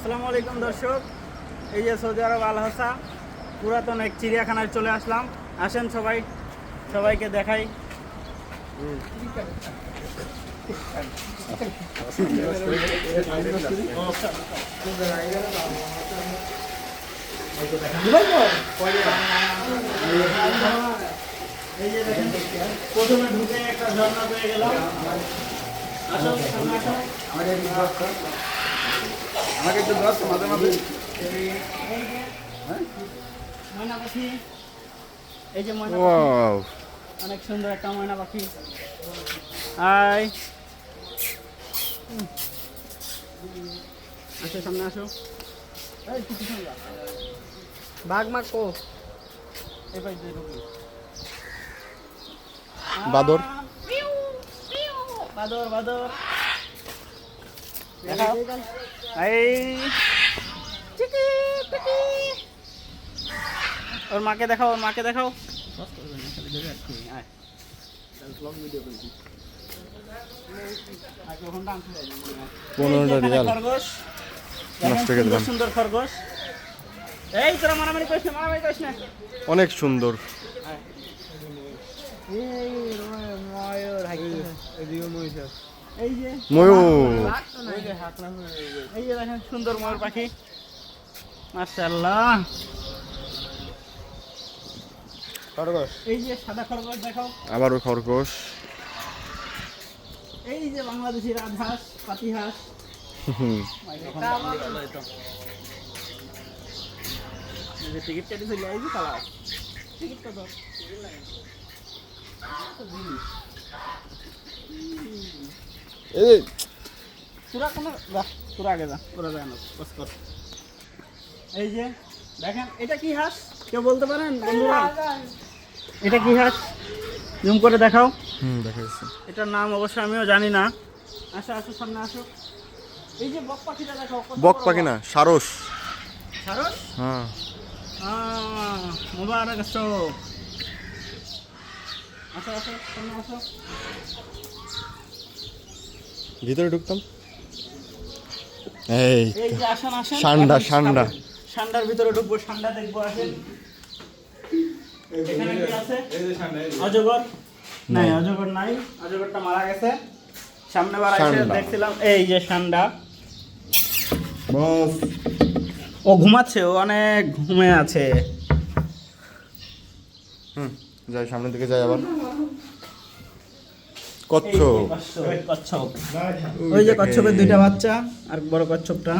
আসসালামু আলাইকুম দর্শক, এই যে সৌদি আরব আল হাসা পুরাতন এক চিড়িয়াখানায় চলে আসলাম। আসেন সবাই, সবাইকে দেখাই। এই যে দেখেন, প্রথমে ঢুকে একটা ঝর্ণা পেয়ে গেলাম। আসো, সামনে আসো। আমাকে একটু দাও মাঝে মাঝে। ময়না পাখি, এই যে ময়না পাখি, ওয়াও, অনেক সুন্দর একটা ময়না পাখি। হাই, আসো সামনে আসো। এই কিছু শুনলা বাঘ মা কো এই পাই দিয়ে ঢুকি। বাদর। বাদর বাদর দেখাও। এই চিকি চিকি, ওর মাকে দেখাও, ওর মাকে দেখাও। আয়। আগে ওখানটা আনতে যাই। 15টা রিয়াল খরগোশ, নষ্ট করে সুন্দর দিলাম। সুন্দর খরগোশ। এই তোরা মারামারি করিস না, মারামারি করিস না। অনেক সুন্দর। ময়ূর হাকি, এই যে ময়ূর, এই যে দেখেন সুন্দর ময়ূর পাখি, মাশাআল্লাহ। খরগোশ, এই যে সাদা খরগোশ দেখাও। আবারও খরগোশ। এই যে বাংলাদেশি রাজহাঁস, পাতিহাঁস। টিকিট কেটে চলে এই যে কালার টিকিট কত? এই তোরা কোনো তোরা আগে যা, তোরা যায় না, বস কর। এই যে দেখেন, এটা কি হাঁস কেউ বলতে পারেন বন্ধুরা? এটা কি হাঁস জুম করে দেখাও। দেখাইছি। এটার নাম অবশ্য আমিও জানি না। আসো আসো সামনে আসো। এই যে বক পাখিটা দেখাও। কত বক বড় পাখি না, সারস। সারস? হ্যাঁ, মুবারক আসো। আসো আসো সামনে আসো। ভিতরে ঢুকতাম। এই এই যে আসেন আসেন। ষান্ডা, এখন ষান্ডা। ষান্ডার ভিতরে ঢুকবো, ষান্ডা দেখবো। আসেন। এখানে কি আছে? অজগর নাই, অজগর নাই, অজগরটা মারা গেছে। সামনে বার এসে ষান্ডা। দেখছিলাম এই যে ষান্ডা। বস, ও ঘুমাচ্ছে, ও অনেক ঘুমে আছে। যাই সামনের দিকে যাই আবার। এই কচ্ছপ, যে কচ্ছপ, ওই যে কচ্ছপের দুইটা বাচ্চা আর বড় কচ্ছপটা।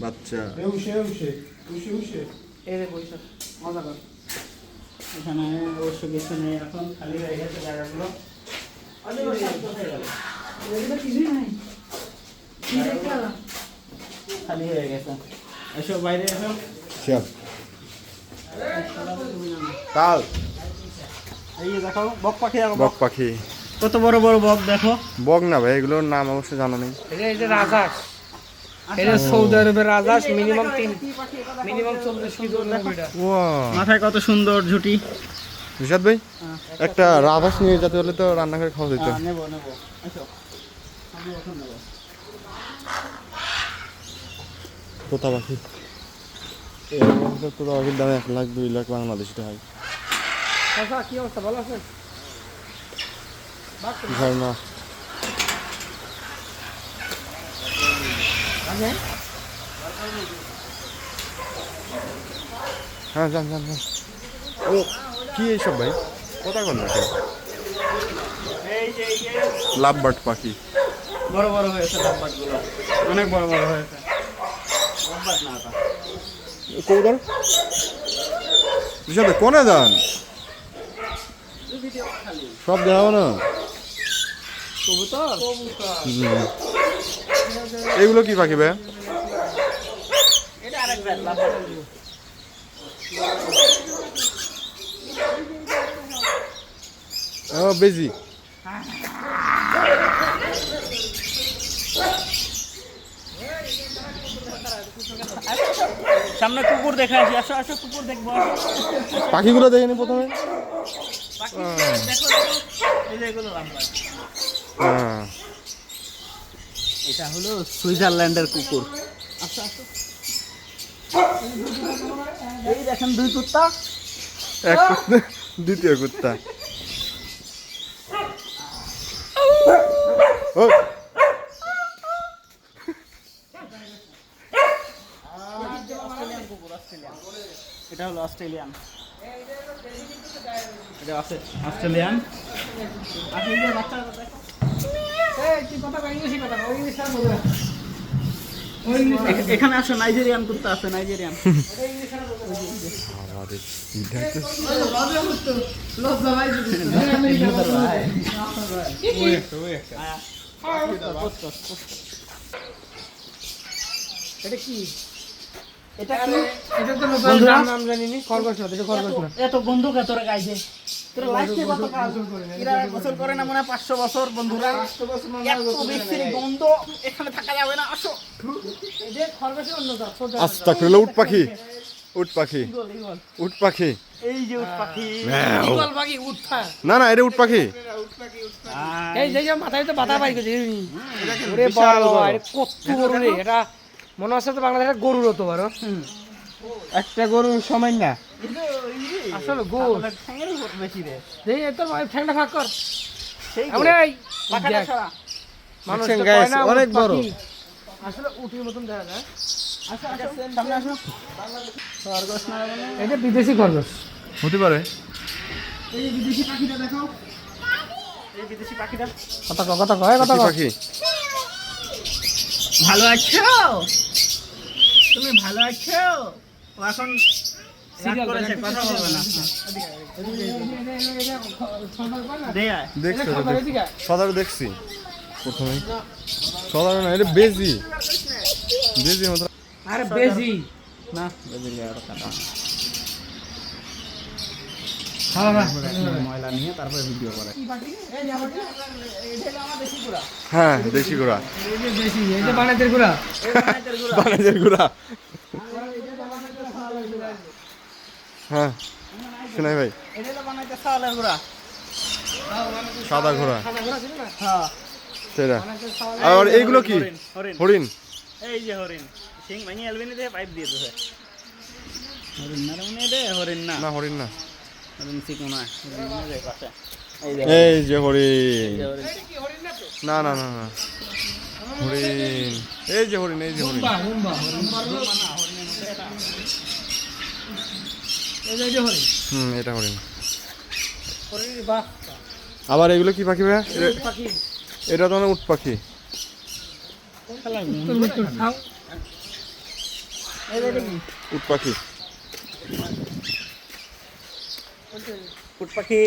বাচ্চা। এই যে বসে মজা কর। এখানে অবশ্য কিছু নেই, এখন খালি হয়ে গেছে জায়গাগুলো। অজগর সব কোথায় গেল? খালি হয়ে গেছে। এসো বাইরে এসো। শিয়াল, তাল, এই যে দেখাও বক পাখি, দেখো বক পাখি। কত বড় বড় বক দেখো। বক না ভাই, এগুলোর নাম অবশ্য জানা নেই। এটা রাজহাঁস। এটা সৌদি আরবের রাজহাঁস, মিনিমাম 40 কেজি ওজন হবে এটা। ওয়া, মাথায় কত সুন্দর ঝুটি। রিশাদ ভাই, একটা রাজহাঁস নিয়ে যেতে হলে তো রান্না করে খাওয়া যেত। নেবো নেবো, এসো আমি এখন নেবো। তোতা পাখি, এই অবস্থা তোতা পাখির দাম 1 লাখ 2 লাখ বাংলাদেশি টাকা। চাচা, কি অবস্থা, ভালো আছেন? ঝর্ণা, হ্যাঁ যান যান যান। ও কি এইসব ভাই, কথা কন না কেন? এই যে লাভ বার্ড পাখি। বড় বড় হয়েছে লাভবাটগুলো, অনেক বড় বড় হয়েছে। লাভবাট না এটা। কবুতর, রিশাদ ভাই কোনে যান? সব দেখাবো না। কবুতর এইগুলো কি পাখি ভাই? এটা আরেক জাত লাভবাট। ও বেজি। সামনে কুকুর দেখা আসি, আসো আসো কুকুর দেখবো। পাখিগুলো দেখেনি প্রথমে। এই যে এগুলো লাভবাট। হ্যাঁ, এটা হলো সুইজারল্যান্ডের কুকুর। আসো আসো এই দেখেন দুই কুত্তা এক কুত্তা, দ্বিতীয় কুত্তা। ওই, অস্ট্রেলিয়ান কুকুর অস্ট্রেলিয়ান এটা হলো অস্ট্রেলিয়ান এটা আছে অস্ট্রেলিয়ান আর এই যে বাচ্চাটা দেখো এই তুই কথা কই ইংলিশে কথা কই ইংলিশ আর বলরা ওই ইংলিশ এখানে আসো নাইজেরিয়ান কুত্তা আছে নাইজেরিয়ান আমাদের কি ডাকছে? লজ্জা ভাই এটা কি এটা কি এটা তো বন্ধুরা, নাম জানি নি খরগোশ না এটা খরগোশ না এত বন্দুক তোরা গাইছে তোরা লাইফে কত কাজ এরা গোসল করে না মনে হয় 500 বছর বন্ধুরা 500 বছর এত বিশ্রী গন্ধ এখানে থাকা যাবে না আসো এই যে খরগোশের অন্য জাত সোজা আস্তাগফিরুল্লাহ, উট পাখি, উট পাখি, উট পাখি। এই যে উট পাখি ইগল পাখি উঠা না না, এটা উট পাখি। এই যে মাথায় তো বাতা পাই গেছে ওরে বাবা আরে কত বড় রে এটা মনে হচ্ছে তো বাংলাদেশের গরুর তো বড় একটা গরু সময় না। আসলে গরু ঠ্যাঙের উপর বেশি রে এই তোর ঠ্যাংটা ফাঁক কর সেই আমরা এই পাখাটা সরা মানুষ দেখছেন তো guys, কয় না অনেক উট বড়। পাখি। আসলে উটির মতন দেখা যায় আসো আসো সামনে আসো খরগোশ না বলে এটা বিদেশি খরগোশ হতে পারে। এই যে বিদেশি পাখিটা দেখো এই বিদেশি পাখিটা কথা কয় কথা কি কয় পাখি? ভালো আছো তুমি ভালো আছো ও এখন Serial করেছে দেখে কথা বলবে না দে আয় দেখছো তো? সদারু দেখছি প্রথমে। সদারু না, এটা বেজি, বেজি মতো। আরে বেজি না বুঝলি আর কথা হ্যাঁ হ্যাঁ ময়লা নিয়ে তারপরে ভিডিও করে হ্যাঁ, দেশি ঘোড়া, এই যে বেশি এই যে বানাতের গুড়া বানেদের ঘোড়া। হ্যাঁ শোনাই ভাই, এটা তো বানাইতে সালের গুড়া সাদা ঘোড়া সাদা গুড়া ছিল না হ্যাঁ সেটা। বানাতের সাওয়াল আর এইগুলো কি? হরিণ হরিণ হরিণ। এই যে হরিণ সিং ভাঙি আলবিনি দিয়ে পাইপ দিয়ে দিছে হরিণ না রে দে হরিণ না না হরিণ না, হরিণ চিকনা হরিণ রে পাশে এই যে এই যে হরিণ। এই যে হরিণ কি হরিণ না তো না না না না, হরিণ। এই যে হরিণ, এই যে হরিণ। হুম্বা এই যে হরিণ এটা হরিণ। হরিণ বাহ আবার এগুলো কি পাখি ভাইয়া? পাখি এটা তো উট পাখি। তোর মৃত্যুর খাও এই যে কি উট পাখি। উট পাখি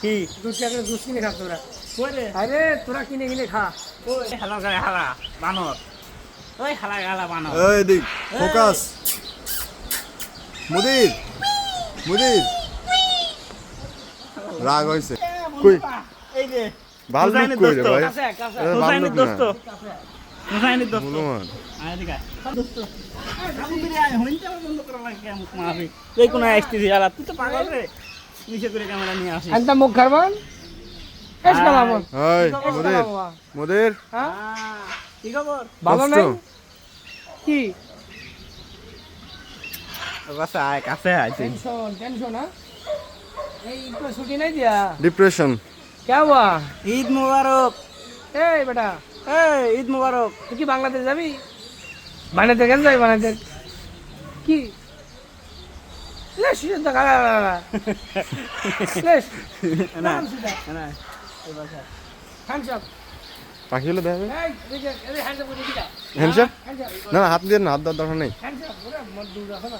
কি দুধ টাকা দুধ কিনে খা তোরা কই রে আরে তোরা কিনে কিনে খা ওই হালা গায় হালা বানর ওই হালা গালা বানর এই দিক ফোকাস। মুদির, মুদির রাগ হইছে। কই এই যে ভাল্লুক হুসাইনের কই রে দোস্ত। ভাই? কাছে কাছে এটা হুসাইনের ভাল্লুক দোস্ত না, হুসাইনের দোস্ত হনুমান। আয় এদিকে আয়। দোস্ত আমি বিরে আয় হইনটা বন্ধ করা লাগে কেমন মাফি এই কোন আসতেছি আলা তুই তো পাগল রে নিচে করে ক্যামেরা নিয়ে আসিস আনতা মুখ খারবান এস কালাম এই মুদির, মুদির হ্যাঁ কি খবর ভালো কষ্ট। নাই কি কাছে আয় কাছে আয় তুই টেনশন টেনশন হ্যাঁ এই তো ছুটি নাই দিয়া ডিপ্রেশন। क्या हुआ ঈদ মোবারক এই বেটা এই ঈদ মোবারক তুই কি বাংলাদেশ যাবি বানাতে কেন যাবি বানাতে কি লেশ তো গালা লেশ না নাম সিধা না এই বাসা হ্যান্ডশপ পাখি হলে দেখবে এই দেখে এই হ্যান্ডশপ করে দিটা হ্যান্ডশেক। হ্যান্ডশপ না না, হাত দিয়ে না, হাত দেওয়ার দরকার নেই। হ্যান্ডশপ ওরে মত দূর রাখো না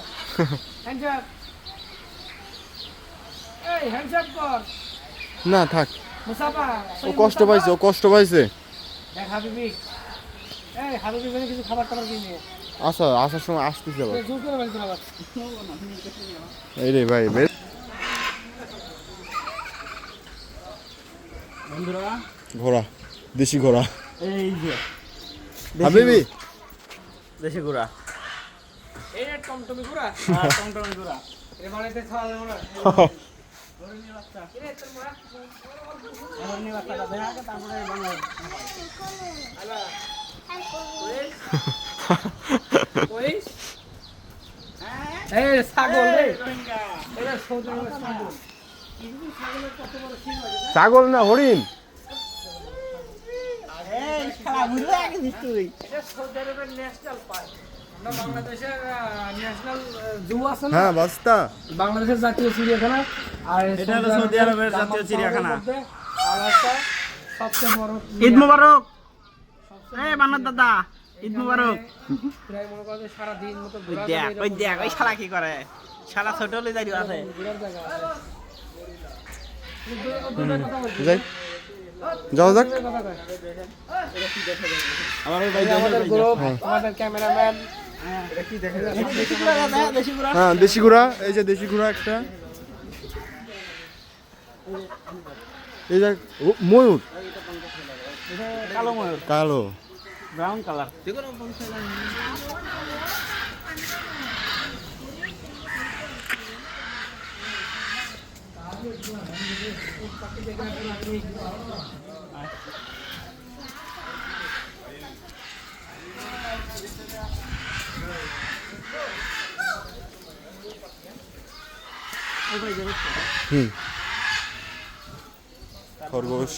হ্যান্ডশপ এই হ্যান্ডশপ কর না থাক, মুসাফা ও কষ্ট পাইছে, ও কষ্ট পাইছে। দেখ হাবিবি এই হাবিবি মানে কিছু খাবার টাবার কিনে আচ্ছা, আসার সময় আসতেছে আবার। জোর করে বাড়ি তোলা এই রে ভাই বেশ। বন্ধুরা ঘোড়া, দেশি ঘোড়া। এই যে হাবিবি দেশি গুড়া এই টমটমি ঘোড়া আর টমটম গুড়া এ বাড়িতে খাওয়া যাবে না হরিণী বাচ্চা কিরে তোর মোড়া হরিণী বাচ্চাটা দেখা তারপরে বাংলা আলা কইস এই ছাগল রে এটা সৌদি আরবের ছাগল ছাগলের কত বড় সিং হয় ছাগল না হরিণ। এই শালা বুঝলে আগে দিস তুই। এটা সৌদি আরবের ন্যাশনাল পার্ক আমরা বাংলাদেশের ন্যাশনাল জু আছে না হ্যাঁ বাস্তা। বাংলাদেশের জাতীয় চিড়িয়াখানা আর এটা হলো সৌদি আরবের জাতীয় চিড়িয়াখানা। আলাদা সবচেয়ে বড় ঈদ মুবারক। এই বানর দাদা ঈদ মুবারক। প্রায় মনে করো যে সারা দিন মতো ওই ঘোরা দেখ যাবে ওই দেখ ওই শালা কি করে, শালা ছোট লই যাই আছে। ঘোরার জায়গা আছে দুটোর কথা বলছি যাই যাও যাক। দুটোর কথা কয় আমার ওই এই যে আমাদের গ্রুপ আমাদের ক্যামেরাম্যান কি দেখে দেশি গুড়া দাদা, দেশি গুড়া। হ্যাঁ দেশি ঘোড়া, এই যে দেশি ঘোড়া একটা। এই যে ময়ূর এটা কালো ময়ূর, কালো। Brown colour. হুম খরগোশ,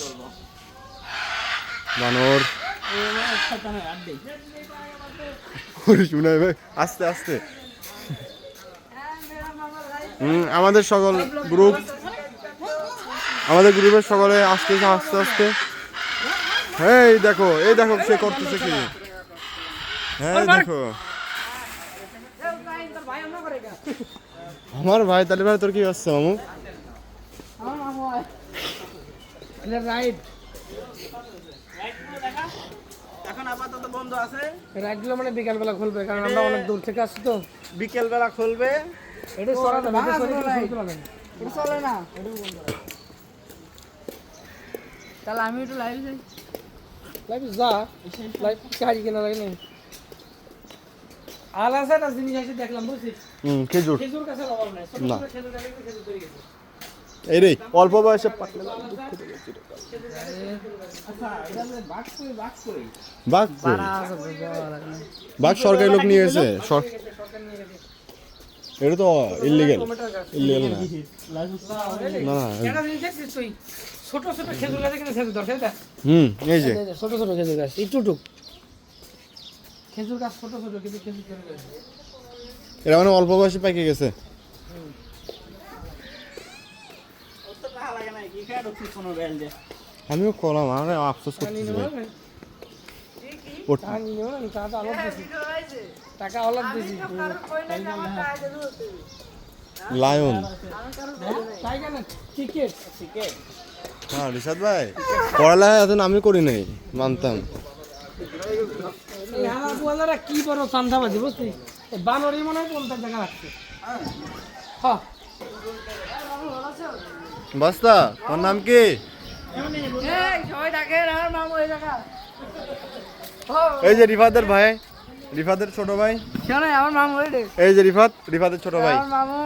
বানর। শুনাই ভাই আস্তে আস্তে। আমাদের সকল গ্রুপ, আমাদের গ্রুপের সকলে আস্তে আস্তে আস্তে। এই দেখো সে করতেছে কি। হ্যাঁ দেখো আমার ভাই। তাহলে ভাই তোর কি হচ্ছে মামু? রাইড এখন আপাতত বন্ধ আছে, রাইডগুলো মানে বিকালবেলা খুলবে কারণ আমরা অনেক দূর থেকে আসছি তো বিকেল বেলা খুলবে। এটা সরা যাবে এটা সরে কিছু শুনতে পাবেন এটা চলে না। তাহলে আমি একটু লাইভ যাই। লাইভ যা লাইভ কাজি কেনা লাগে না আলাদা একটা জিনিস আছে দেখলাম বুঝছিস খেজুর। খেজুর গাছের অভাব নাই ছোট না। ছোট খেজুর গাছে খেজুর তৈরি গেছে এই রে অল্প বয়সে পাকলে আচ্ছা এটা যে বাঘ কই, বাঘ কই? বাঘ কই? বাঘ সরকারি লোক নিয়ে গেছে। সরকার নিয়ে গেছে এটা তো ইলিগেল। টমেটোর গাছ ইলিগেল না। না একটা জিনিস দেখছিস তুই ছোট ছোট খেজুর গাছে কিন্তু খেজুর ধরছে এটা এই যে ছোট ছোট খেজুর গাছ একটু খেজুর গাছ ছোট ছোট কিন্তু খেজুর তৈরি গেছে এরা মানে অল্প বয়সে পাইকে গেছে। ওর তো টাকা লাগে না, কি খেয়ে ঢুকছিস কোনো বেল যে? আমিও করলাম, আমি আফসোস করতেছি ভাই। ওর- টাকা আলাদ দিছি টাকা আলাদ দিছি লায়ন। টাইগার না টিকেট টিকেট হ্যাঁ রিশাদ ভাই পড়ালেখা এত আমি করি নাই, মানতাম। এই আমার বুয়ালারা কি বড় চান্দাবাজি বুঝছিস এই বানরই মনে হয় 50 টাকা রাখছে হ্যাঁ বাস্তা তোর নাম কি? এই সবাই ডাকে আমার মামু এই জায়গা। এই যে রিফাতের ভাই, রিফাতের ছোট ভাই। শোনো আমার মামু এই রে। এই যে রিফাতের ছোট ভাই। আমার মামু